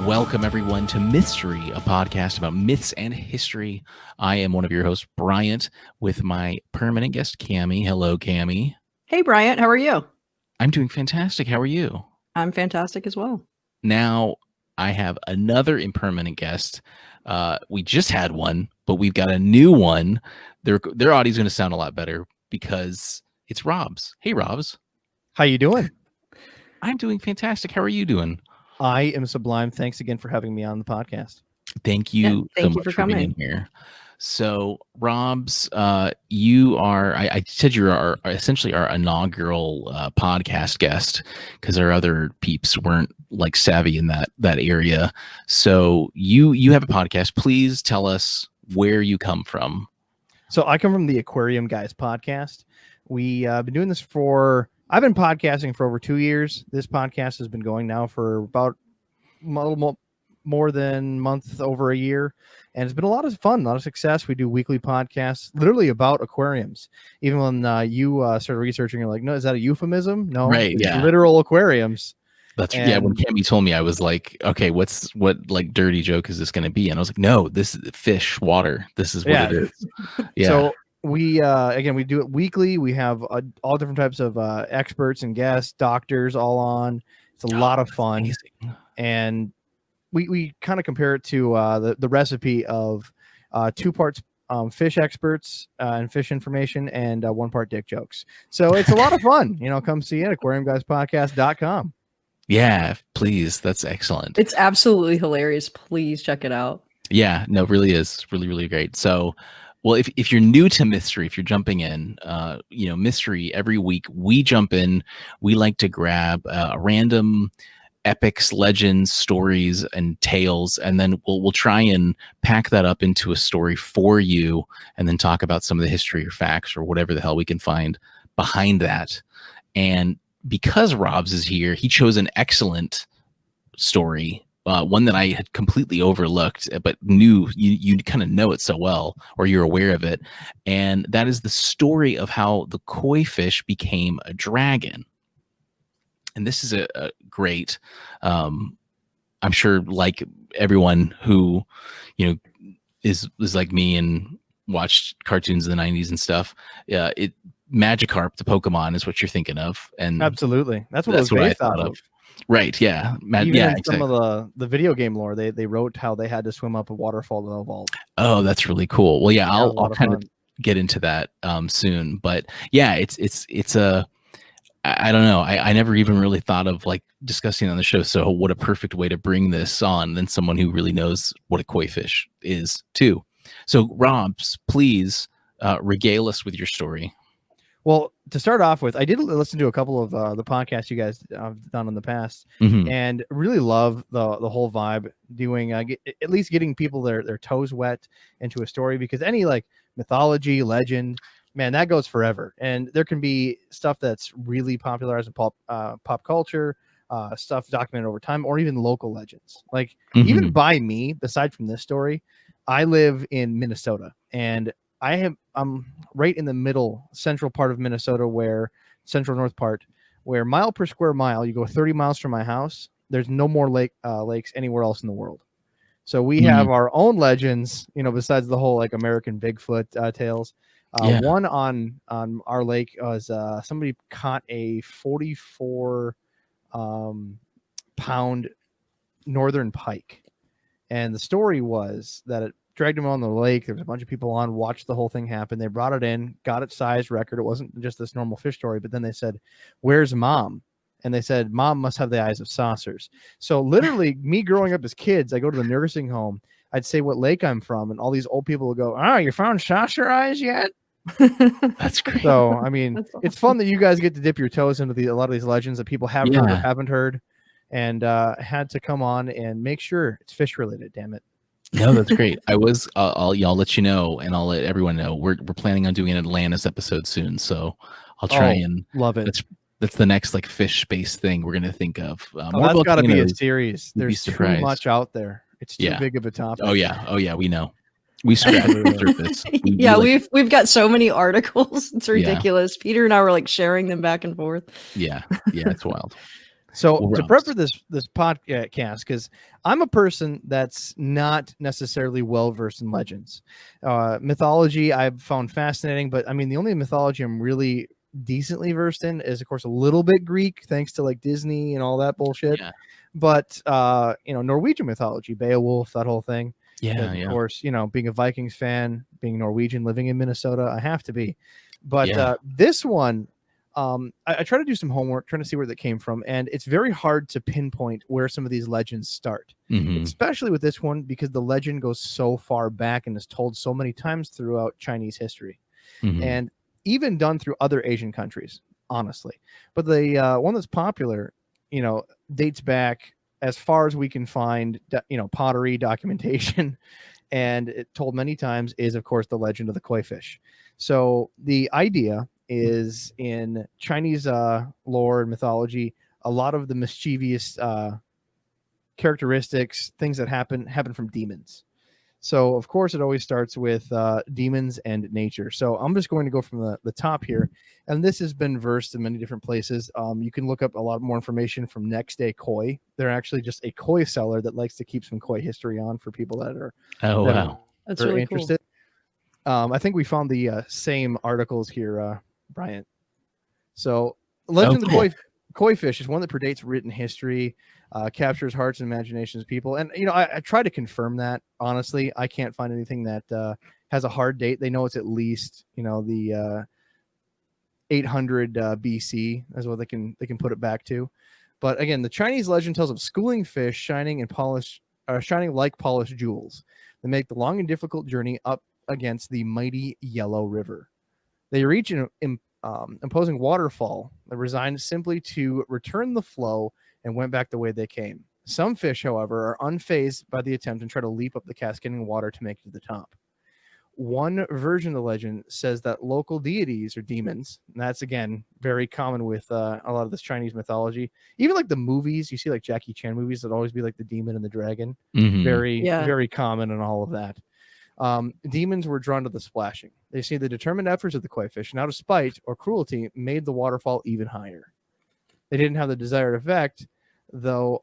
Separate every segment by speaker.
Speaker 1: Welcome, everyone, to Mythstorie, a podcast about myths and history. I am one of your hosts, Bryant, with my permanent guest, Cammy. Hello, Cammy.
Speaker 2: Hey, Bryant. How are you?
Speaker 1: I'm doing fantastic. How are you?
Speaker 2: I'm fantastic as well.
Speaker 1: Now, I have another impermanent guest. We just had one, but we've got a new one. Their audio is going to sound a lot better because it's Robbz. Hey, Robbz.
Speaker 3: How you doing?
Speaker 1: I'm doing fantastic. How are you doing?
Speaker 3: I am sublime. Thanks again for having me on the podcast.
Speaker 1: Thank you so much for being here. So, Robbz, you are, I said you are essentially our inaugural podcast guest because our other peeps weren't like savvy in that area. So you have a podcast. Please tell us where you come from.
Speaker 3: So I come from the Aquarium Guys Podcast. We've been doing this I've been podcasting for over 2 years. This podcast has been going now for about a little more than over a year. And it's been a lot of fun, a lot of success. We do weekly podcasts literally about aquariums. Even when you started researching, you're like, no, is that a euphemism? No,
Speaker 1: right? Yeah,
Speaker 3: literal aquariums.
Speaker 1: When Cammy told me, I was like, okay, what like dirty joke is this going to be? And I was like, no, this is fish, water. This is what it is. Yeah.
Speaker 3: So we do it weekly. We have all different types of experts and guests, doctors all on. It's a lot of fun.
Speaker 1: Amazing.
Speaker 3: And we kind of compare it to the recipe of 2 parts fish experts and fish information and 1 part dick jokes. So it's a lot of fun. Come see it at aquariumguyspodcast.com.
Speaker 1: Yeah, please. That's excellent.
Speaker 2: It's absolutely hilarious. Please check it out.
Speaker 1: Yeah, no, it really is. Really, really great. So, well, if you're new to Mythstorie, if you're jumping in, Mythstorie, every week we jump in. We like to grab random epics, legends, stories, and tales, and then we'll try and pack that up into a story for you, and then talk about some of the history or facts or whatever the hell we can find behind that. And because Robbz is here, he chose an excellent story. One that I had completely overlooked, but knew you kind of know it so well, or you're aware of it. And that is the story of how the koi fish became a dragon. And this is a great, I'm sure, like everyone who, is like me and watched cartoons in the 90s and stuff. Magikarp, the Pokemon, is what you're thinking of. And
Speaker 3: absolutely. That's what I thought of.
Speaker 1: Right, yeah.
Speaker 3: Exactly. Some of the video game lore, they wrote how they had to swim up a waterfall to evolve.
Speaker 1: Oh, that's really cool. Well, yeah, I'll kind of get into that soon. But yeah, it's a, I don't know. I never even really thought of like discussing on the show. So what a perfect way to bring this on than someone who really knows what a koi fish is too. So Robbz, please regale us with your story.
Speaker 3: Well, to start off with, I did listen to a couple of the podcasts you guys have done in the past, and really love the whole vibe doing at least getting people their toes wet into a story, because any like mythology, legend, man, that goes forever. And there can be stuff that's really popularized in pop culture, stuff documented over time, or even local legends. Like even by me, aside from this story, I live in Minnesota, and I'm right in the middle central part of Minnesota, where central north part, where mile per square mile, you go 30 miles from my house, there's no more lakes anywhere else in the world. So we have our own legends, besides the whole like American Bigfoot tales. One on our lake was somebody caught a 44 pound northern pike, and the story was that it dragged him on the lake. There was a bunch of people on, watched the whole thing happen. They brought it in, got its size record. It wasn't just this normal fish story, but then they said, "Where's Mom?" And they said, "Mom must have the eyes of saucers." So literally, me growing up as kids, I go to the nursing home. I'd say what lake I'm from, and all these old people would go, "Oh, you found saucer eyes yet?"
Speaker 1: That's great.
Speaker 3: So I mean, it's fun that you guys get to dip your toes into a lot of these legends that people haven't heard or haven't heard, and had to come on and make sure it's fish related. Damn it.
Speaker 1: No, that's great. I'll let you know, and I'll let everyone know. We're planning on doing an Atlantis episode soon, so I'll try and
Speaker 3: love it.
Speaker 1: That's the next like fish space thing we're gonna think of.
Speaker 3: That's got to be a series. There's too much out there. It's too big of a topic.
Speaker 1: Oh yeah, we know. We scratched the surface.
Speaker 2: We've got so many articles. It's ridiculous. Peter and I were like sharing them back and forth.
Speaker 1: Yeah, it's wild.
Speaker 3: So
Speaker 1: Well,
Speaker 3: to prep
Speaker 1: Robbz.
Speaker 3: for this podcast, because I'm a person that's not necessarily well versed in legends, mythology I've found fascinating, but I mean the only mythology I'm really decently versed in is of course a little bit Greek, thanks to like Disney and all that bullshit.
Speaker 1: Yeah.
Speaker 3: But Norwegian mythology, Beowulf, that whole thing.
Speaker 1: Yeah,
Speaker 3: And of course, being a Vikings fan, being Norwegian, living in Minnesota, I have to be. But this one, I try to do some homework, trying to see where that came from, and it's very hard to pinpoint where some of these legends start, especially with this one because the legend goes so far back and is told so many times throughout Chinese history, and even done through other Asian countries, honestly. But the one that's popular, dates back as far as we can find, pottery documentation, and it told many times is, of course, the legend of the koi fish. So the idea is in Chinese lore and mythology, a lot of the mischievous characteristics, things that happen from demons. So, of course, it always starts with demons and nature. So I'm just going to go from the top here. And this has been versed in many different places. You can look up a lot more information from Next Day Koi. They're actually just a koi seller that likes to keep some koi history on for people that are
Speaker 2: That's really
Speaker 3: interested. Cool. I think we found the same articles here, Bryant. So Legend of the Koi Fish is one that predates written history, captures hearts and imaginations of people. And, I try to confirm that. Honestly, I can't find anything that has a hard date. They know it's at least, the 800 BC is what they can put it back to. But again, the Chinese legend tells of schooling fish shining like polished jewels. They make the long and difficult journey up against the mighty Yellow River. They reach an imposing waterfall that resigned simply to return the flow and went back the way they came. Some fish, however, are unfazed by the attempt and try to leap up the cascading water to make it to the top. One version of the legend says that local deities or demons, and that's again very common with a lot of this Chinese mythology. Even like the movies, you see like Jackie Chan movies that always be like the demon and the dragon. Very common in all of that. Demons were drawn to the splashing. They see the determined efforts of the koi fish, and out of spite or cruelty, made the waterfall even higher. They didn't have the desired effect, though.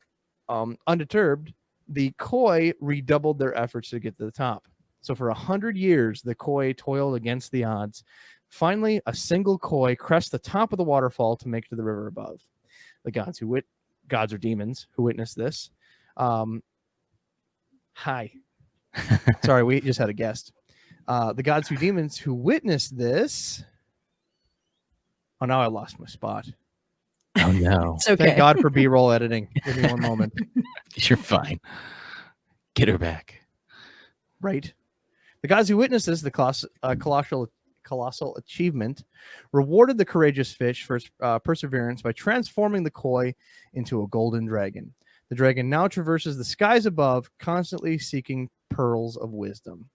Speaker 3: Undeterred, the koi redoubled their efforts to get to the top. So for 100 years, the koi toiled against the odds. Finally, a single koi crests the top of the waterfall to make it to the river above. The gods or demons who witnessed this. Hi. Sorry, we just had a guest. The gods or demons who witnessed this. Oh, now I lost my spot.
Speaker 1: Oh, no.
Speaker 2: It's okay.
Speaker 3: Thank God for B-roll editing. Give me one moment.
Speaker 1: You're fine. Get her back.
Speaker 3: Right. The gods who witnessed this, the colossal achievement, rewarded the courageous fish for its perseverance by transforming the koi into a golden dragon. The dragon now traverses the skies above, constantly seeking pearls of wisdom.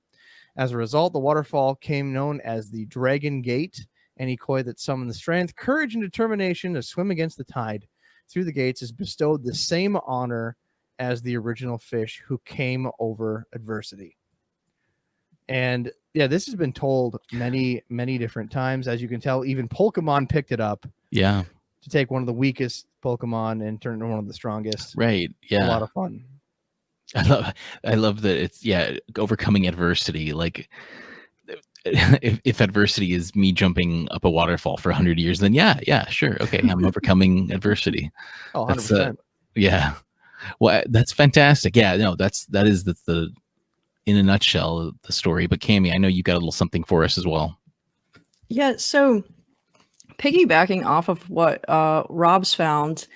Speaker 3: As a result, the waterfall came known as the Dragon Gate. Any koi that summoned the strength, courage, and determination to swim against the tide through the gates is bestowed the same honor as the original fish who came over adversity. And yeah, this has been told many, many different times. As you can tell, even Pokemon picked it up.
Speaker 1: Yeah.
Speaker 3: To take one of the weakest Pokemon and turn it into one of the strongest.
Speaker 1: Right. Yeah.
Speaker 3: A lot of fun.
Speaker 1: I love that it's overcoming adversity. Like if adversity is me jumping up a waterfall for 100 years, then yeah, sure. Okay. I'm overcoming adversity.
Speaker 3: Oh, 100%.
Speaker 1: Yeah. Well, that's fantastic. Yeah, no, that is the in a nutshell the story. But Cammy, I know you got a little something for us as well.
Speaker 2: Yeah, so piggybacking off of what Robbz found,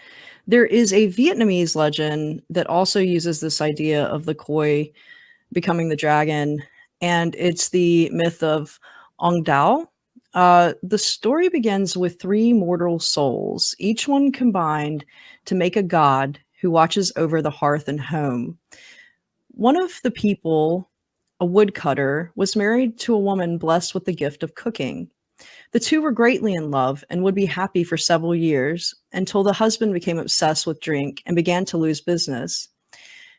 Speaker 2: there is a Vietnamese legend that also uses this idea of the koi becoming the dragon, and it's the myth of Ong Dao. The story begins with 3 mortal souls, each one combined to make a god who watches over the hearth and home. One of the people, a woodcutter, was married to a woman blessed with the gift of cooking. The two were greatly in love and would be happy for several years until the husband became obsessed with drink and began to lose business.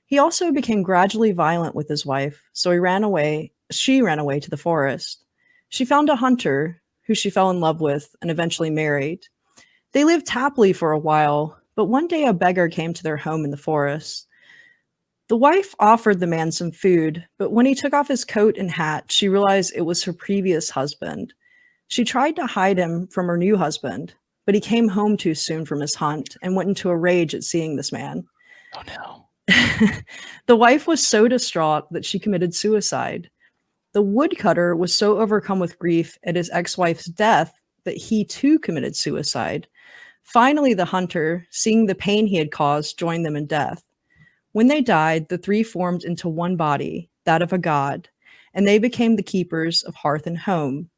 Speaker 2: He also became gradually violent with his wife, so she ran away to the forest. She found a hunter who she fell in love with and eventually married. They lived happily for a while, But one day a beggar came to their home in the forest. The wife offered the man some food, but when he took off his coat and hat, she realized it was her previous husband. She tried to hide him from her new husband, but he came home too soon from his hunt and went into a rage at seeing this man.
Speaker 1: Oh no.
Speaker 2: The wife was so distraught that she committed suicide. The woodcutter was so overcome with grief at his ex-wife's death that he too committed suicide. Finally, the hunter, seeing the pain he had caused, joined them in death. When they died, the three formed into one body, that of a god, and they became the keepers of hearth and home.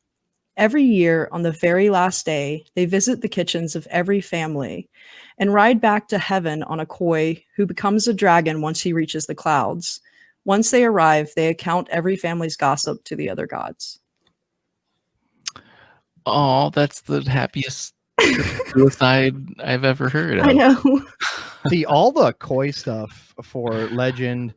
Speaker 2: Every year, on the very last day, they visit the kitchens of every family and ride back to heaven on a koi who becomes a dragon once he reaches the clouds. Once they arrive, they account every family's gossip to the other gods.
Speaker 1: Oh, that's the happiest suicide I've ever heard of.
Speaker 2: I know.
Speaker 3: See, all the koi stuff for legend,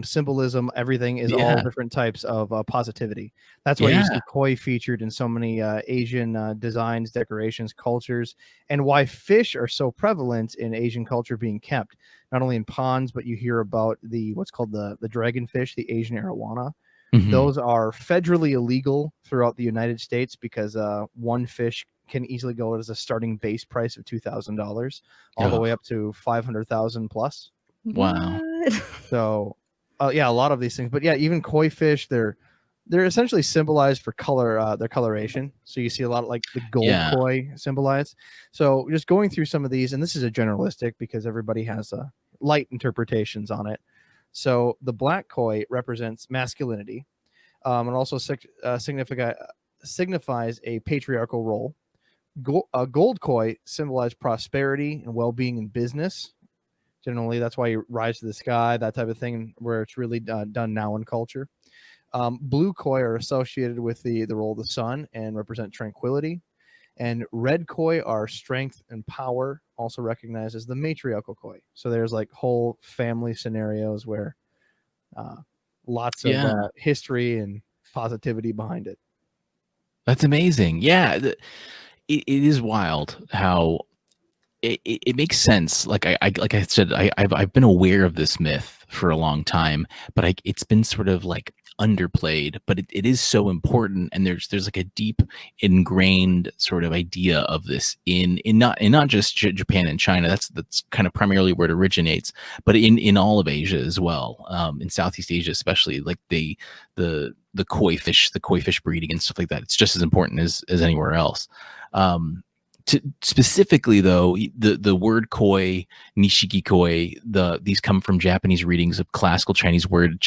Speaker 3: symbolism, everything is all different types of positivity. That's why you see koi featured in so many Asian designs, decorations, cultures, and why fish are so prevalent in Asian culture being kept, not only in ponds, but you hear about what's called the dragonfish, the Asian arowana.
Speaker 1: Mhm.
Speaker 3: Those are federally illegal throughout the United States because one fish can easily go as a starting base price of $2,000 all the way up to 500,000 plus.
Speaker 1: Wow.
Speaker 2: What?
Speaker 3: So a lot of these things, but even koi fish, they're essentially symbolized for color, their coloration. So you see a lot of like the gold koi symbolized. So just going through some of these, and this is a generalistic because everybody has light interpretations on it. So the black koi represents masculinity, and also signifies a patriarchal role. Gold koi symbolizes prosperity and well-being in business. Generally, that's why you rise to the sky, that type of thing, where it's really done now in culture. Blue koi are associated with the role of the sun and represent tranquility. And red koi are strength and power, also recognized as the matriarchal koi. So there's like whole family scenarios where lots of history and positivity behind it.
Speaker 1: That's amazing. Yeah. It is wild how it makes sense. Like I said, I've been aware of this myth for a long time, but it's been sort of like underplayed, but it is so important. And there's like a deep ingrained sort of idea of this in not just Japan and China. That's kind of primarily where it originates, but in all of Asia as well. In Southeast Asia, especially, like the koi fish breeding and stuff like that. It's just as important as anywhere else. Specifically though, the word koi, nishiki koi, these come from Japanese readings of classical Chinese word.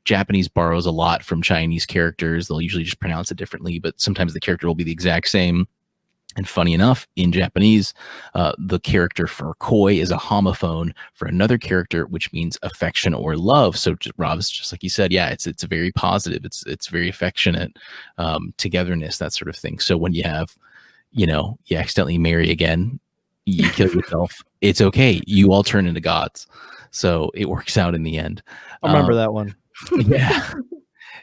Speaker 1: Japanese borrows a lot from Chinese characters. They'll usually just pronounce it differently, but sometimes the character will be the exact same. And funny enough, in Japanese, the character for koi is a homophone for another character, which means affection or love. So, Robbz, just like you said, it's very positive. It's very affectionate, togetherness, that sort of thing. So when you have, you accidentally marry again, you kill yourself, it's okay. You all turn into gods. So it works out in the end.
Speaker 3: I remember that one.
Speaker 1: Yeah.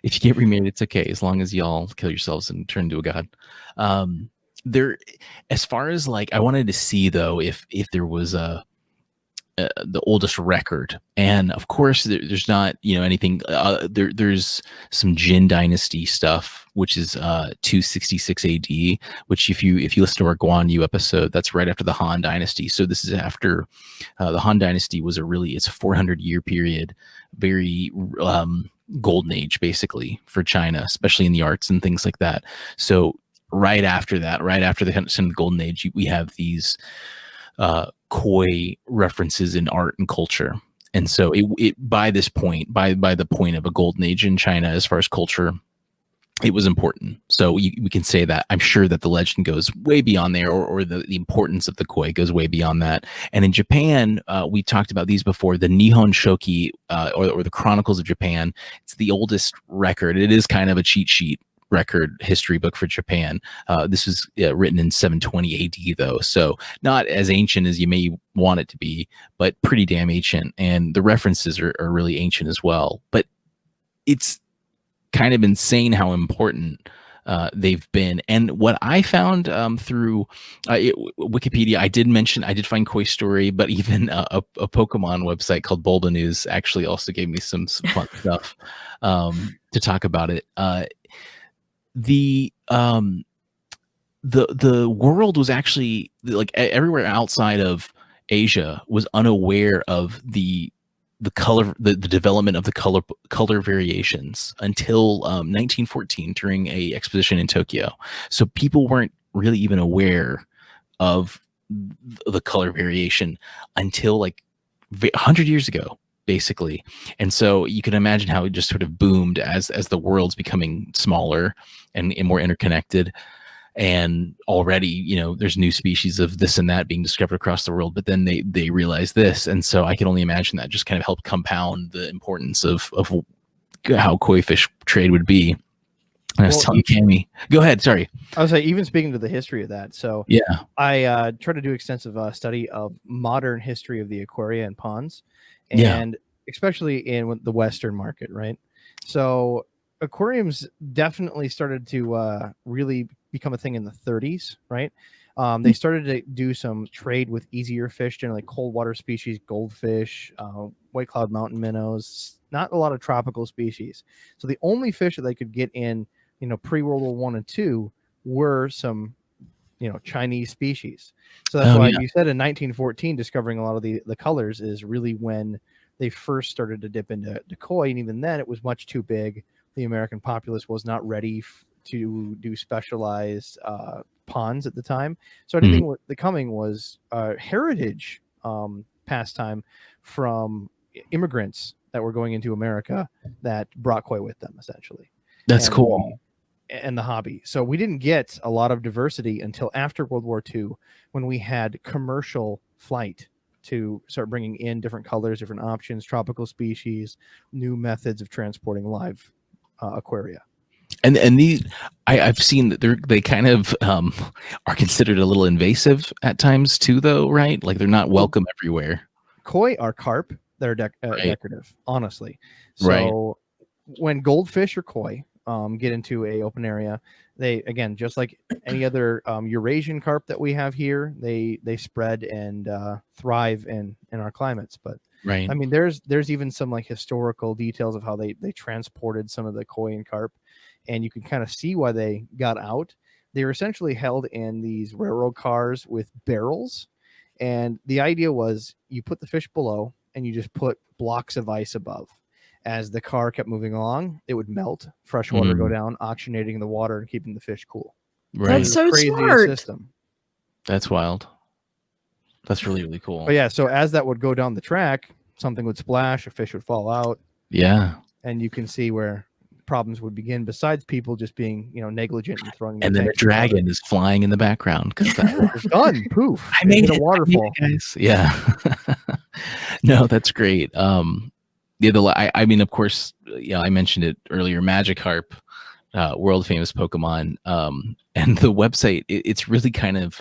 Speaker 1: If you get remarried, it's okay, as long as y'all kill yourselves and turn into a god. There, as far as like, I wanted to see though if there was the oldest record, and of course there's not anything. There's some Jin Dynasty stuff, which is 266 AD, which if you listen to our Guan Yu episode, that's right after the Han Dynasty. So this is after the Han Dynasty was it's a 400-year period, very golden age basically for China, especially in the arts and things like that. So right after the golden age, we have these koi references in art and culture. And so it by this point, by the point of a golden age in China, as far as culture, it was important. So we can say that. I'm sure that the legend goes way beyond there, or the importance of the koi goes way beyond that. And in Japan, we talked about these before, the Nihon Shoki, or the Chronicles of Japan. It's the oldest record. It is kind of a cheat sheet record history book for Japan. This was written in 720 AD though, so not as ancient as you may want it to be, but pretty damn ancient, and the references are really ancient as well. But it's kind of insane how important they've been. And what I found through Wikipedia, I did find Koi Story, but even a Pokemon website called Bulba News actually also gave me some fun stuff to talk about it. The world was actually, like, everywhere outside of Asia was unaware of the color, the development of the color variations until 1914 during a exposition in Tokyo. So people weren't really even aware of the color variation until like 100 years ago, basically. And so you can imagine how it just sort of boomed as the world's becoming smaller and more interconnected. And already, you know, there's new species of this and that being discovered across the world, but then they realize this. And so I can only imagine that just kind of helped compound the importance of how koi fish trade would be. And I was telling Cammy, go ahead. Sorry.
Speaker 3: I was like, even speaking to the history of that. So
Speaker 1: yeah,
Speaker 3: I try to do extensive study of modern history of the aquaria and ponds, and especially in the Western market, right? So aquariums definitely started to really become a thing in the 30s, right? They started to do some trade with easier fish, generally cold water species, goldfish, white cloud mountain minnows, not a lot of tropical species. So the only fish that they could get in, you know, pre-World War I and II were some, you know, Chinese species. So that's why you said in 1914, discovering a lot of the colors is really when they first started to dip into koi. And even then it was much too big. The American populace was not ready to do specialized ponds at the time. So anything what the coming was heritage pastime from immigrants that were going into America that brought koi with them, essentially.
Speaker 1: That's cool.
Speaker 3: And the hobby. So we didn't get a lot of diversity until after World War II, when we had commercial flight to start bringing in different colors, different options, tropical species, new methods of transporting live aquaria.
Speaker 1: And these, I've seen that they kind of are considered a little invasive at times too, though, right? Like they're not welcome everywhere.
Speaker 3: Koi are carp that are decorative, honestly. So when goldfish or koi get into a open area, they, again, just like any other Eurasian carp that we have here, they spread and thrive in our climates. But I mean, there's even some like historical details of how they transported some of the koi and carp. And you can kind of see why they got out. They were essentially held in these railroad cars with barrels. And the idea was you put the fish below and you just put blocks of ice above. As the car kept moving along, it would melt, fresh water go down, oxygenating the water and keeping the fish cool.
Speaker 2: Right. That's so smart.
Speaker 3: System.
Speaker 1: That's wild. That's really, really cool.
Speaker 3: But yeah, so as that would go down the track, something would splash, a fish would fall out.
Speaker 1: Yeah.
Speaker 3: And you can see where problems would begin, besides people just being, you know, negligent and throwing.
Speaker 1: And then a dragon is flying in the background because
Speaker 3: it's done. Poof!
Speaker 1: I made
Speaker 3: a waterfall.
Speaker 1: Guys. Yeah. No, that's great. I mean, of course, I mentioned it earlier. Magikarp, world famous Pokemon, and the website. It's really kind of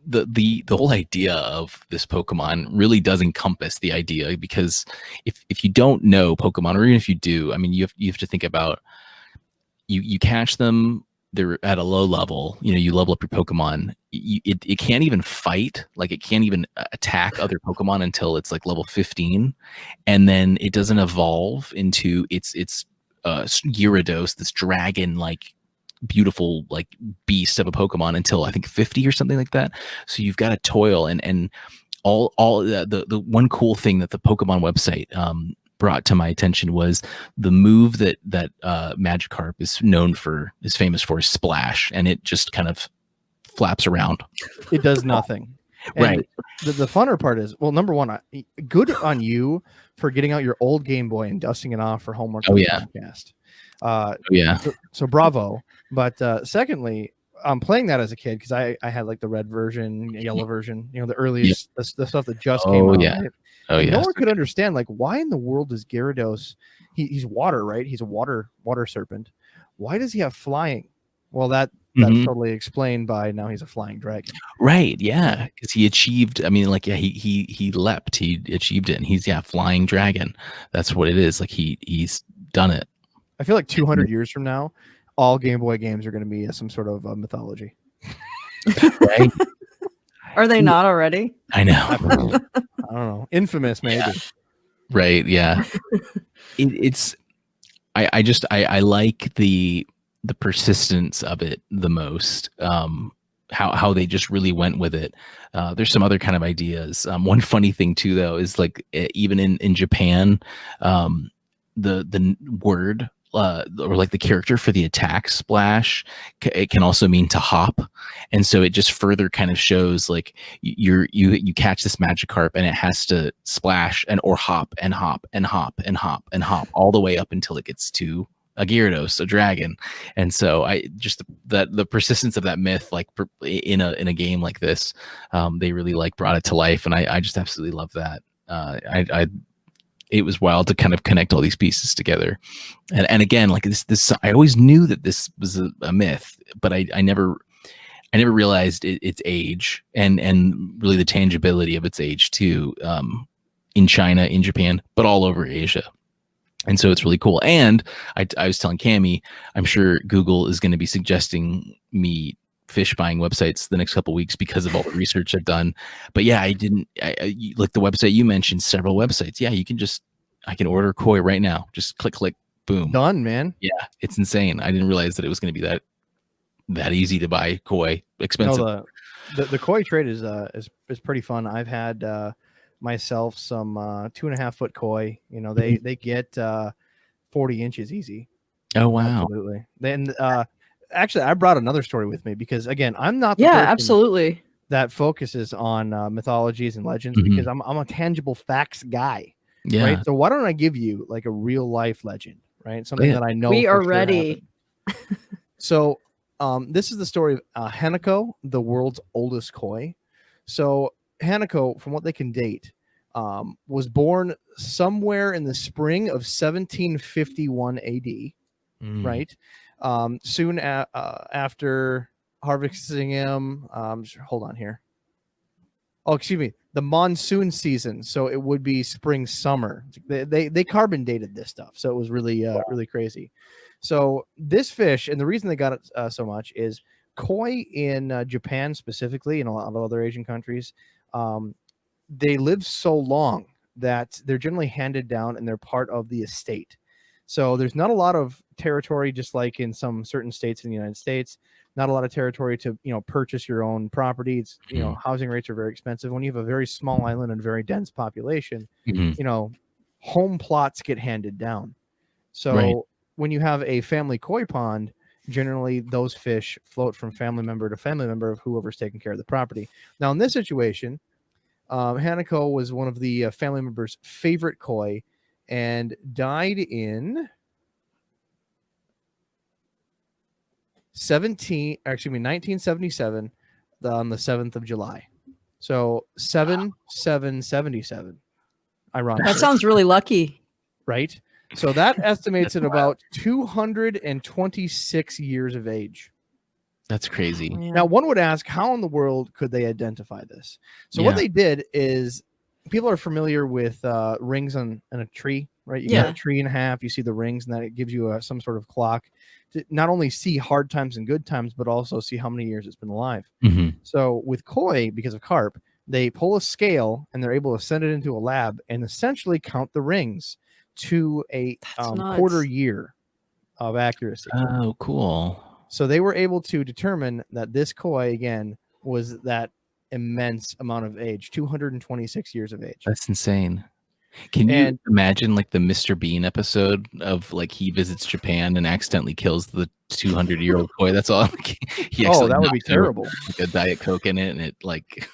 Speaker 1: the whole idea of this Pokemon really does encompass the idea, because if you don't know Pokemon, or even if you do, I mean, you have to think about you catch them, they're at a low level, you know, you level up your Pokemon, it can't even fight, like it can't even attack other Pokemon until it's like level 15, and then it doesn't evolve into its Gyarados, this dragon like beautiful like beast of a Pokemon, until I think 50 or something like that. So you've got to toil, and all the one cool thing that the Pokemon website brought to my attention was the move that Magikarp is famous for, Splash, and it just kind of flaps around.
Speaker 3: It does nothing.
Speaker 1: Right.
Speaker 3: The funner part is, well, number one, good on you for getting out your old Game Boy and dusting it off for homework.
Speaker 1: Oh yeah.
Speaker 3: Podcast. So bravo. But secondly, I'm playing that as a kid because I had like the red version, yellow version, you know, the earliest, the stuff that just came out.
Speaker 1: Yeah.
Speaker 3: Right?
Speaker 1: Oh yeah.
Speaker 3: No one could understand, like, why in the world does Gyarados? He's water, right? He's a water serpent. Why does he have flying? Well, that's totally explained by now he's a flying dragon.
Speaker 1: Right. Yeah. Because he achieved. I mean, like, yeah, he leapt. He achieved it, and he's flying dragon. That's what it is. Like he's done it.
Speaker 3: I feel like 200 years from now, all Game Boy games are going to be some sort of mythology.
Speaker 1: Right?
Speaker 2: Are they not already?
Speaker 1: I know.
Speaker 3: I don't know. Infamous, maybe.
Speaker 1: Yeah. Right. Yeah. It's. I like the persistence of it the most. How they just really went with it. There's some other kind of ideas. One funny thing too, though, is like even in Japan, the word or like the character for the attack splash, it can also mean to hop, and so it just further kind of shows like you catch this Magikarp and it has to splash or hop and hop and hop and hop and hop all the way up until it gets to a Gyarados, a dragon. And so I just the persistence of that myth, like in a game like this, they really like brought it to life, and I just absolutely love that. It was wild to kind of connect all these pieces together, and again, like this I always knew that this was a myth, but I never realized its age and really the tangibility of its age too, in China, in Japan, but all over Asia. And so it's really cool. And I was telling Cammy, I'm sure Google is going to be suggesting me fish buying websites the next couple of weeks because of all the research I've done. But yeah, I like the website you mentioned, several websites. Yeah, I can order koi right now. Just click, boom.
Speaker 3: Done, man.
Speaker 1: Yeah, it's insane. I didn't realize that it was going to be that easy to buy koi. Expensive.
Speaker 3: No, the koi trade is pretty fun. I've had myself some 2.5 foot koi. You know, they get 40 inches easy.
Speaker 1: Oh wow.
Speaker 3: Absolutely. Then actually I brought another story with me because again, I'm not the
Speaker 2: Yeah,
Speaker 3: person
Speaker 2: absolutely.
Speaker 3: that focuses on mythologies and legends because I'm a tangible facts guy.
Speaker 1: Yeah.
Speaker 3: Right. So why don't I give you like a real life legend, right? Something that I know
Speaker 2: We
Speaker 3: for
Speaker 2: are
Speaker 3: sure
Speaker 2: ready.
Speaker 3: happened. So this is the story of Hanako, the world's oldest koi. So Hanako, from what they can date, was born somewhere in the spring of 1751 AD, right? Soon after harvesting him. Hold on here. Oh, excuse me. The monsoon season, so it would be spring, summer. They carbon dated this stuff, so it was really really crazy. So this fish, and the reason they got it so much is koi in Japan specifically, and a lot of other Asian countries, they live so long that they're generally handed down and they're part of the estate. So there's not a lot of territory, just like in some certain states in the United States. Not a lot of territory to purchase your own property. It's housing rates are very expensive. When you have a very small island and very dense population, home plots get handed down. So when you have a family koi pond, generally those fish float from family member to family member of whoever's taking care of the property. Now in this situation, Hanako was one of the family members' favorite koi and died in 1977 on the 7th of July. So 7/7/77. Ironic.
Speaker 2: That sounds really lucky.
Speaker 3: Right? So that estimates at about 226 years of age.
Speaker 1: That's crazy.
Speaker 2: Yeah.
Speaker 3: Now, one would ask, how in the world could they identify this? So what they did is, people are familiar with rings on a tree, right? You got a tree in half, you see the rings, and that it gives you some sort of clock to not only see hard times and good times, but also see how many years it's been alive. So with koi, because of carp, they pull a scale and they're able to send it into a lab and essentially count the rings to a quarter year of accuracy.
Speaker 1: Oh, cool.
Speaker 3: So they were able to determine that this koi, again, was that immense amount of age, 226 years of age.
Speaker 1: That's insane. Can you imagine like the Mr. Bean episode of like he visits Japan and accidentally kills the 200-year-old koi? That's all.
Speaker 3: That would be terrible.
Speaker 1: Like a Diet Coke in it, and it like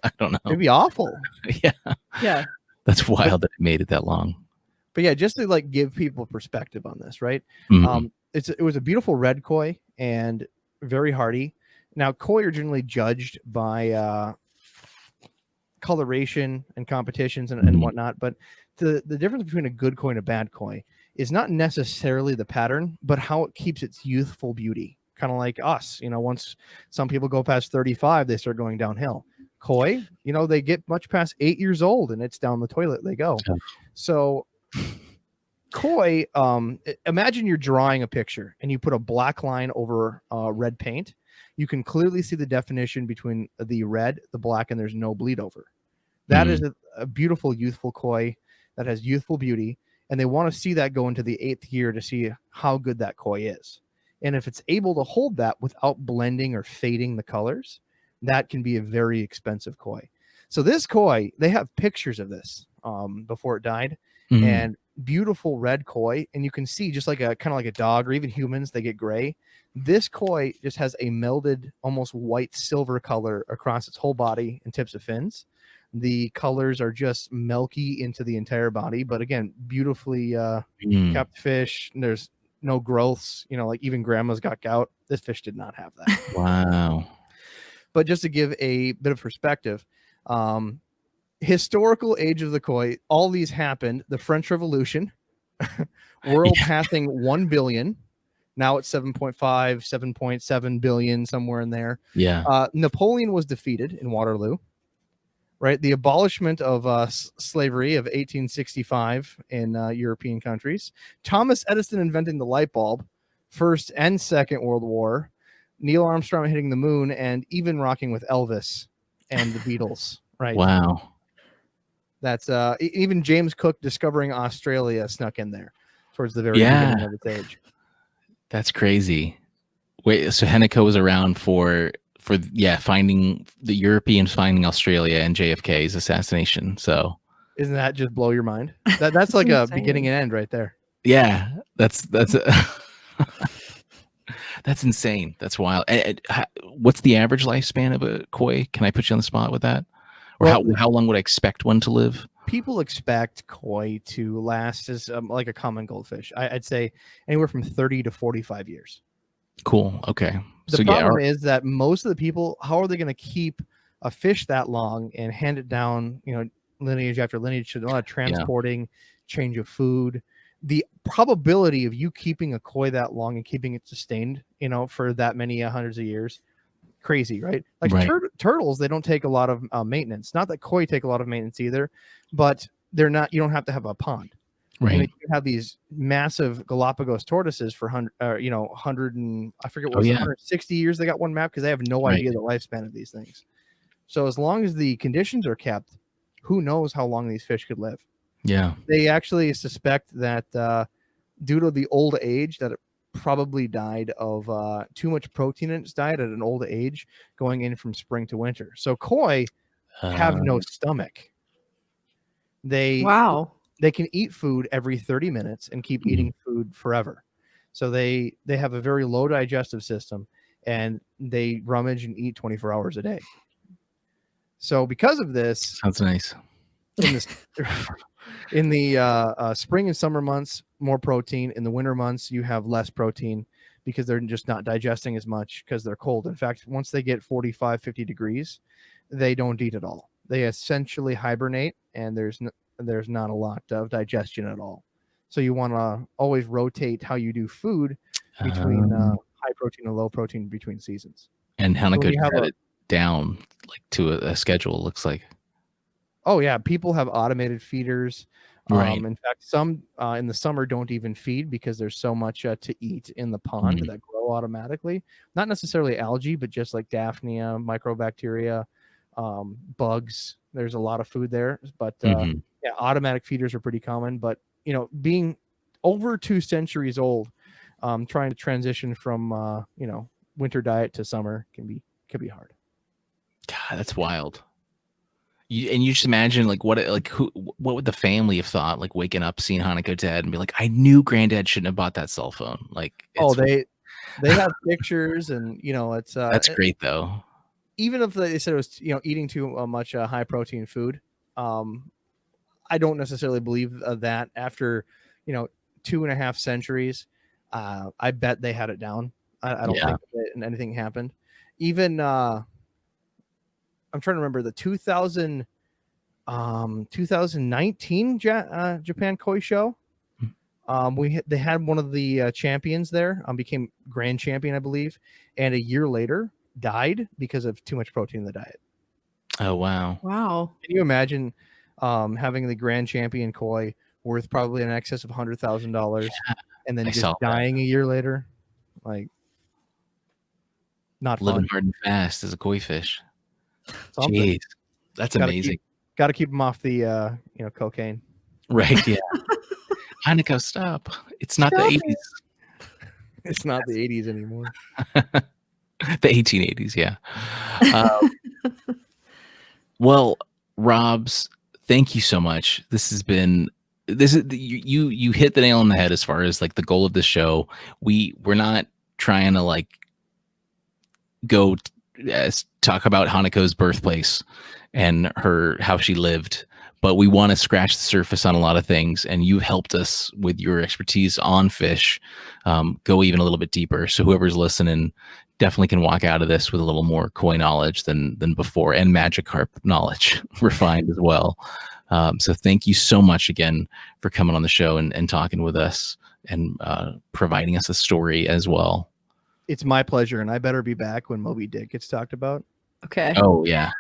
Speaker 1: I don't know.
Speaker 3: It'd be awful.
Speaker 2: Yeah.
Speaker 1: That's wild that it made it that long.
Speaker 3: But yeah, just to like give people perspective on this, right? It was a beautiful red koi and very hardy. Now, koi are generally judged by coloration and competitions and whatnot, but the difference between a good koi and a bad koi is not necessarily the pattern, but how it keeps its youthful beauty. Kind of like us, once some people go past 35, they start going downhill. Koi, they get much past 8 years old and it's down the toilet they go. So koi, imagine you're drawing a picture and you put a black line over red paint. You can clearly see the definition between the red, the black, and there's no bleed over. That is a beautiful, youthful koi that has youthful beauty, and they want to see that go into the 8th year to see how good that koi is. And if it's able to hold that without blending or fading the colors, that can be a very expensive koi. So this koi, they have pictures of this before it died, and beautiful red koi, and you can see just like a kind of like a dog or even humans, they get gray. This koi just has a melded, almost white silver color across its whole body and tips of fins. The colors are just milky into the entire body, but again, beautifully kept fish. There's no growths, like even grandma's got gout. This fish did not have that.
Speaker 1: Wow.
Speaker 3: But just to give a bit of perspective, historical age of the koi, all these happened. The French Revolution, world passing 1 billion. Now it's 7.5, 7.7 billion, somewhere in there.
Speaker 1: Yeah.
Speaker 3: Napoleon was defeated in Waterloo, right? The abolishment of slavery of 1865 in European countries. Thomas Edison inventing the light bulb, First and Second World War. Neil Armstrong hitting the moon, and even rocking with Elvis and the Beatles, right?
Speaker 1: Wow.
Speaker 3: That's even James Cook discovering Australia snuck in there towards the very beginning of its age.
Speaker 1: That's crazy. Wait, so Hennico was around for finding the Europeans finding Australia and JFK's assassination. So
Speaker 3: isn't that just blow your mind? That's like a beginning and end right there.
Speaker 1: Yeah, that's that's insane. That's wild. What's the average lifespan of a koi? Can I put you on the spot with that? Or how long would I expect one to live?
Speaker 3: People expect koi to last as like a common goldfish. I'd say anywhere from 30 to 45 years.
Speaker 1: Cool. Okay.
Speaker 3: The problem is that most of the people, how are they going to keep a fish that long and hand it down, lineage after lineage? A lot of transporting, change of food. The probability of you keeping a koi that long and keeping it sustained, for that many hundreds of years, crazy, right? Like turtles, they don't take a lot of maintenance. Not that koi take a lot of maintenance either, but they're not. You don't have to have a pond.
Speaker 1: Right.
Speaker 3: You have these massive Galapagos tortoises for 100 and I forget what 160 years. They got one map because they have no idea the lifespan of these things. So as long as the conditions are kept, who knows how long these fish could live?
Speaker 1: Yeah.
Speaker 3: They actually suspect that due to the old age, that it probably died of too much protein in its diet at an old age, going in from spring to winter. So koi have no stomach. They can eat food every 30 minutes and keep eating food forever. So they have a very low digestive system, and they rummage and eat 24 hours a day. So because of this,
Speaker 1: sounds nice.
Speaker 3: In the spring and summer months, more protein. In the winter months, you have less protein because they're just not digesting as much because they're cold. In fact, once they get 45, 50 degrees, they don't eat at all. They essentially hibernate, and there's not a lot of digestion at all. So you want to always rotate how you do food between high protein and low protein between seasons.
Speaker 1: And Hennico had it down like to a schedule, it looks like.
Speaker 3: Oh yeah, people have automated feeders.
Speaker 1: Right.
Speaker 3: In fact, some in the summer don't even feed because there's so much to eat in the pond that grow automatically. Not necessarily algae, but just like Daphnia, microbacteria, bugs. There's a lot of food there, but yeah, automatic feeders are pretty common. But being over 2 centuries old, trying to transition from winter diet to summer can be hard.
Speaker 1: God, that's wild. You just imagine what would the family have thought, like waking up, seeing Hanako dead, and be like, I knew Granddad shouldn't have bought that cell phone.
Speaker 3: They have pictures, and it's
Speaker 1: that's great though.
Speaker 3: Even if they said it was eating too much high protein food, I don't necessarily believe that. After 2.5 centuries, I bet they had it down. I don't think that anything happened. Even I'm trying to remember the 2019 Japan Koi show. They had one of the champions there, became grand champion, I believe, and a year later died because of too much protein in the diet.
Speaker 1: Oh wow!
Speaker 2: Wow!
Speaker 3: Can you imagine having the grand champion koi worth probably in excess of $100,000, and then
Speaker 1: I
Speaker 3: just
Speaker 1: saw that.
Speaker 3: dying a year later, like not
Speaker 1: Living
Speaker 3: fun.
Speaker 1: hard and fast as a koi fish.
Speaker 3: Something.
Speaker 1: Jeez, that's amazing.
Speaker 3: Got to keep them off the cocaine.
Speaker 1: Right? Yeah. Hanako, stop! It's not
Speaker 2: Stop
Speaker 1: the
Speaker 2: it.
Speaker 1: 80s.
Speaker 3: It's not the 80s anymore.
Speaker 1: The 1880s. Yeah. Well, Robbz, thank you so much. You hit the nail on the head as far as like the goal of the show. We're not trying to like go talk about Hanako's birthplace and how she lived, but we want to scratch the surface on a lot of things, and you helped us with your expertise on fish go even a little bit deeper. So whoever's listening definitely can walk out of this with a little more koi knowledge than before, and Magikarp knowledge refined as well. So thank you so much again for coming on the show and talking with us and providing us a story as well.
Speaker 3: It's my pleasure, and I better be back when Moby Dick gets talked about.
Speaker 2: Okay.
Speaker 1: Oh yeah,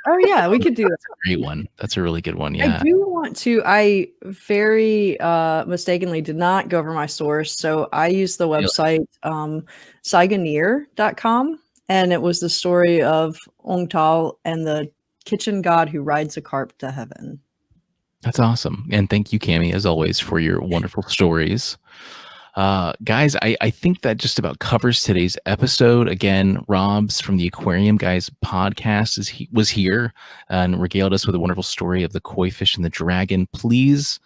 Speaker 2: we could do that.
Speaker 1: that's a great one. That's a really good one. Yeah.
Speaker 2: I do want to. I very mistakenly did not go over my source, so I used the website Saigoneer.com, and it was the story of Ong Tal and the kitchen god who rides a carp to heaven.
Speaker 1: That's awesome. And thank you, Cammy, as always, for your wonderful stories. Guys, I think that just about covers today's episode. Again, Robbz from the Aquarium Guys Podcast was here and regaled us with a wonderful story of the koi fish and the dragon. Please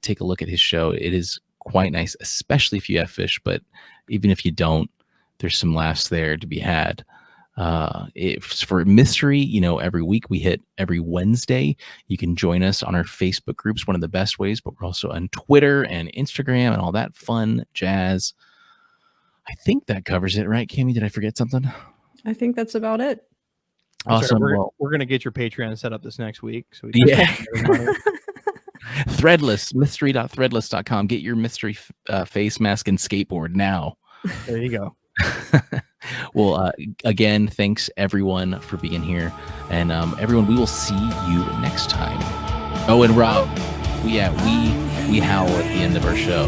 Speaker 1: take a look at his show. It is quite nice, especially if you have fish, but even if you don't, there's some laughs there to be had. For Mythstorie, every week we hit every Wednesday. You can join us on our Facebook groups, one of the best ways, but we're also on Twitter and Instagram and all that fun jazz. I think that covers it, right, Cammy? Did I forget something?
Speaker 2: I think that's about it.
Speaker 1: Awesome.
Speaker 3: We're going to get your Patreon set up this next week. So
Speaker 1: Threadless, mythstorie.threadless.com. Get your Mythstorie face mask and skateboard now.
Speaker 3: There you go.
Speaker 1: Well, again, thanks everyone for being here, and everyone, we will see you next time. Oh, and Rob, we howl at the end of our show.